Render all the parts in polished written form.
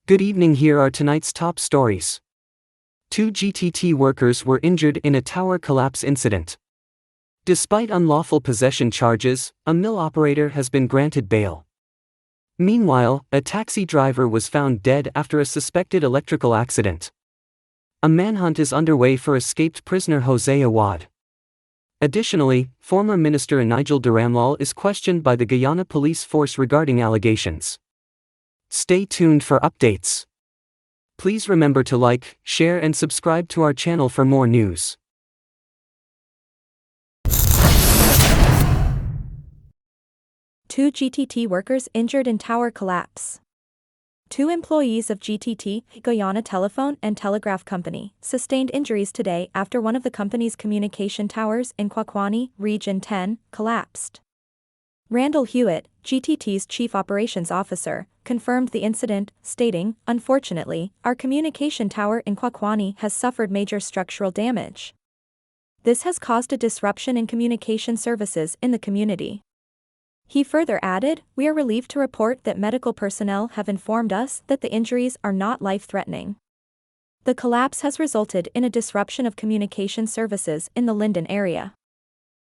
Good evening. Here are tonight's top stories. 2 GTT workers were injured in a tower collapse incident. Despite unlawful possession charges, a mill operator has been granted bail. Meanwhile, a taxi driver was found dead after a suspected electrical accident. A manhunt is underway for escaped prisoner Jose Awad. Additionally, former Minister Nigel Dural is questioned by the Guyana police force regarding allegations. Stay tuned for updates. Please remember to like, share and subscribe to our channel for more news. Two GTT workers injured in tower collapse. 2 employees of GTT, Guyana Telephone and Telegraph Company, sustained injuries today after one of the company's communication towers in Kwakwani, Region 10, collapsed. Randall Hewitt, GTT's chief operations officer, confirmed the incident, stating, "Unfortunately, our communication tower in Kwakwani has suffered major structural damage. This has caused a disruption in communication services in the community." He further added, "We are relieved to report that medical personnel have informed us that the injuries are not life-threatening." The collapse has resulted in a disruption of communication services in the Linden area.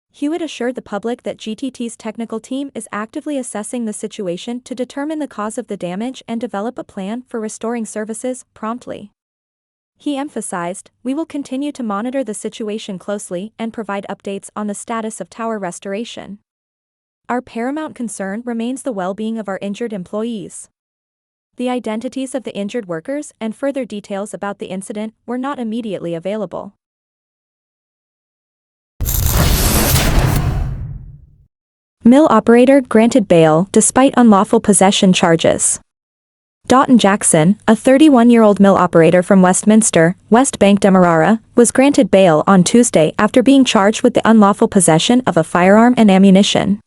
Hewitt assured the public that GTT's technical team is actively assessing the situation to determine the cause of the damage and develop a plan for restoring services promptly. He emphasized, "We will continue to monitor the situation closely and provide updates on the status of tower restoration. Our paramount concern remains the well-being of our injured employees." The identities of the injured workers and further details about the incident were not immediately available. Mill operator granted bail despite unlawful possession charges. Dotton Jackson, a 31-year-old mill operator from Westminster, West Bank Demerara, was granted bail on Tuesday after being charged with the unlawful possession of a firearm and ammunition.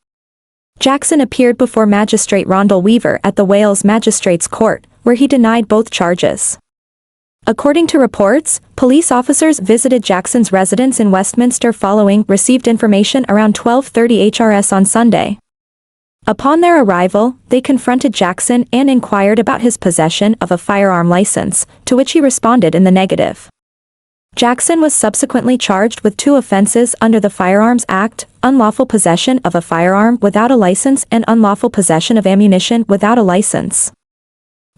Jackson appeared before Magistrate Rondell Weaver at the Wales Magistrates Court, where he denied both charges. According to reports, police officers visited Jackson's residence in Westminster following received information around 12:30 HRS on Sunday. Upon their arrival, they confronted Jackson and inquired about his possession of a firearm license, to which he responded in the negative. Jackson was subsequently charged with 2 offenses under the Firearms Act: unlawful possession of a firearm without a license and unlawful possession of ammunition without a license.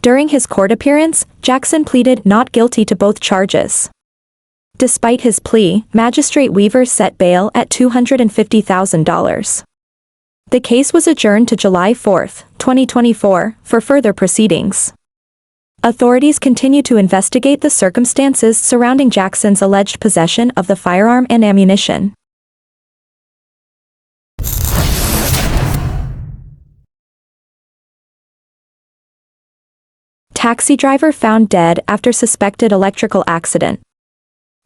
During his court appearance, Jackson pleaded not guilty to both charges. Despite his plea, Magistrate Weaver set bail at $250,000. The case was adjourned to July 4, 2024, for further proceedings. Authorities continue to investigate the circumstances surrounding Jackson's alleged possession of the firearm and ammunition. Taxi driver found dead after suspected electrical accident.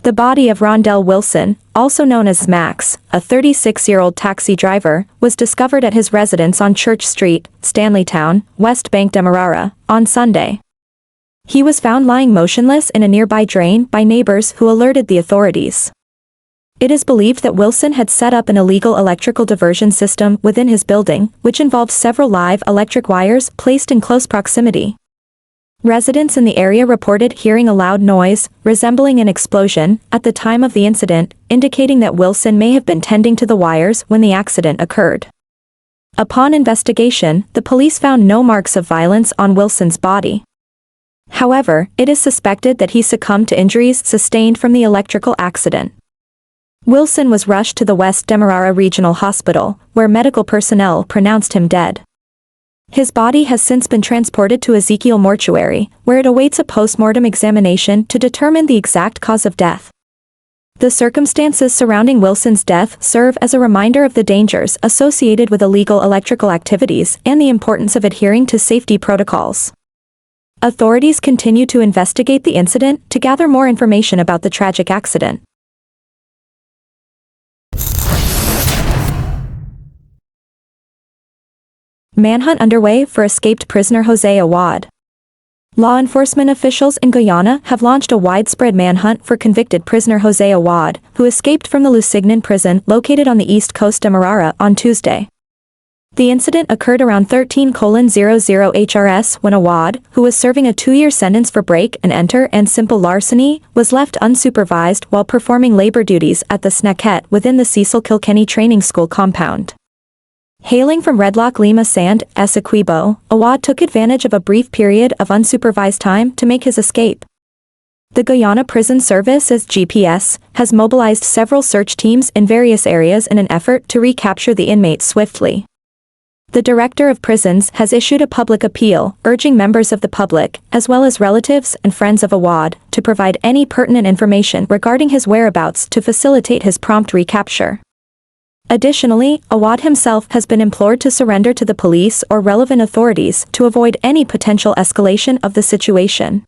The body of Rondell Wilson, also known as Max, a 36-year-old taxi driver, was discovered at his residence on Church Street, Stanleytown, West Bank Demerara, on Sunday. He was found lying motionless in a nearby drain by neighbors who alerted the authorities. It is believed that Wilson had set up an illegal electrical diversion system within his building, which involved several live electric wires placed in close proximity. Residents in the area reported hearing a loud noise, resembling an explosion, at the time of the incident, indicating that Wilson may have been tending to the wires when the accident occurred. Upon investigation, the police found no marks of violence on Wilson's body. However, it is suspected that he succumbed to injuries sustained from the electrical accident. Wilson was rushed to the West Demerara Regional Hospital, where medical personnel pronounced him dead. His body has since been transported to Ezekiel Mortuary, where it awaits a post-mortem examination to determine the exact cause of death. The circumstances surrounding Wilson's death serve as a reminder of the dangers associated with illegal electrical activities and the importance of adhering to safety protocols. Authorities continue to investigate the incident to gather more information about the tragic accident. Manhunt underway for escaped prisoner Jose Awad. Law enforcement officials in Guyana have launched a widespread manhunt for convicted prisoner Jose Awad, who escaped from the Lusignan prison located on the east coast of Demerara on Tuesday. The incident occurred around 13:00 HRS when Awad, who was serving a 2-year sentence for break and enter and simple larceny, was left unsupervised while performing labor duties at the Snacket within the Cecil Kilkenny Training School compound. Hailing from Redlock Lima Sand, Essequibo, Awad took advantage of a brief period of unsupervised time to make his escape. The Guyana Prison Service, as GPS, has mobilized several search teams in various areas in an effort to recapture the inmate swiftly. The Director of Prisons has issued a public appeal, urging members of the public, as well as relatives and friends of Awad, to provide any pertinent information regarding his whereabouts to facilitate his prompt recapture. Additionally, Awad himself has been implored to surrender to the police or relevant authorities to avoid any potential escalation of the situation.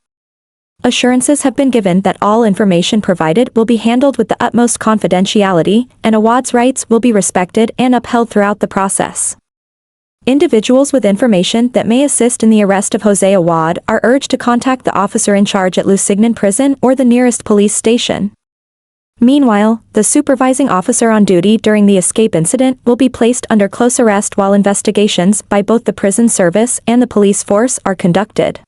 Assurances have been given that all information provided will be handled with the utmost confidentiality, and Awad's rights will be respected and upheld throughout the process. Individuals with information that may assist in the arrest of Jose Awad are urged to contact the officer in charge at Lusignan Prison or the nearest police station. Meanwhile, the supervising officer on duty during the escape incident will be placed under close arrest while investigations by both the prison service and the police force are conducted.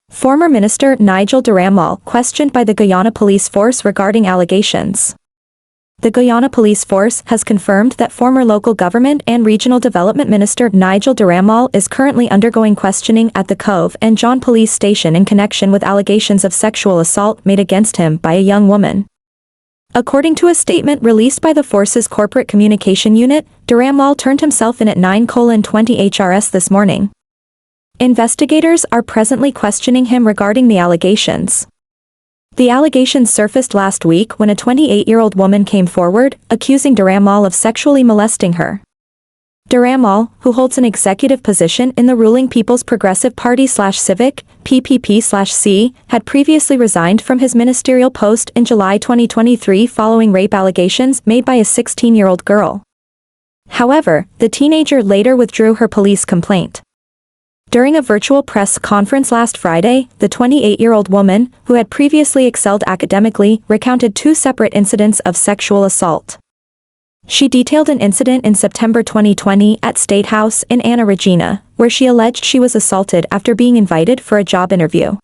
Former Minister Nigel Dural questioned by the Guyana Police Force regarding allegations. The Guyana Police Force has confirmed that former local government and regional development minister Nigel Dural is currently undergoing questioning at the Cove and John Police Station in connection with allegations of sexual assault made against him by a young woman. According to a statement released by the force's corporate communication unit, Dural turned himself in at 9:20 HRS this morning. Investigators are presently questioning him regarding the allegations. The allegations surfaced last week when a 28-year-old woman came forward, accusing Dural of sexually molesting her. Dural, who holds an executive position in the ruling People's Progressive Party/Civic, PPP/C, had previously resigned from his ministerial post in July 2023 following rape allegations made by a 16-year-old girl. However, the teenager later withdrew her police complaint. During a virtual press conference last Friday, the 28-year-old woman, who had previously excelled academically, recounted 2 separate incidents of sexual assault. She detailed an incident in September 2020 at State House in Anna Regina, where she alleged she was assaulted after being invited for a job interview.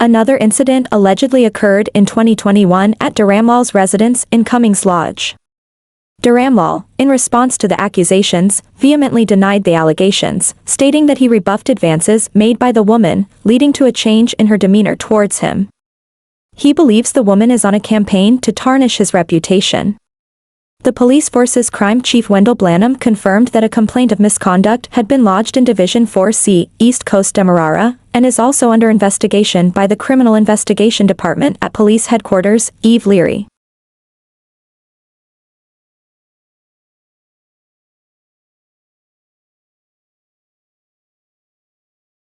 Another incident allegedly occurred in 2021 at Dural's residence in Cummings Lodge. Dural, in response to the accusations, vehemently denied the allegations, stating that he rebuffed advances made by the woman, leading to a change in her demeanor towards him. He believes the woman is on a campaign to tarnish his reputation. The police force's crime chief Wendell Blanham confirmed that a complaint of misconduct had been lodged in Division 4C, East Coast Demerara, and is also under investigation by the Criminal Investigation Department at Police Headquarters, Eve Leary.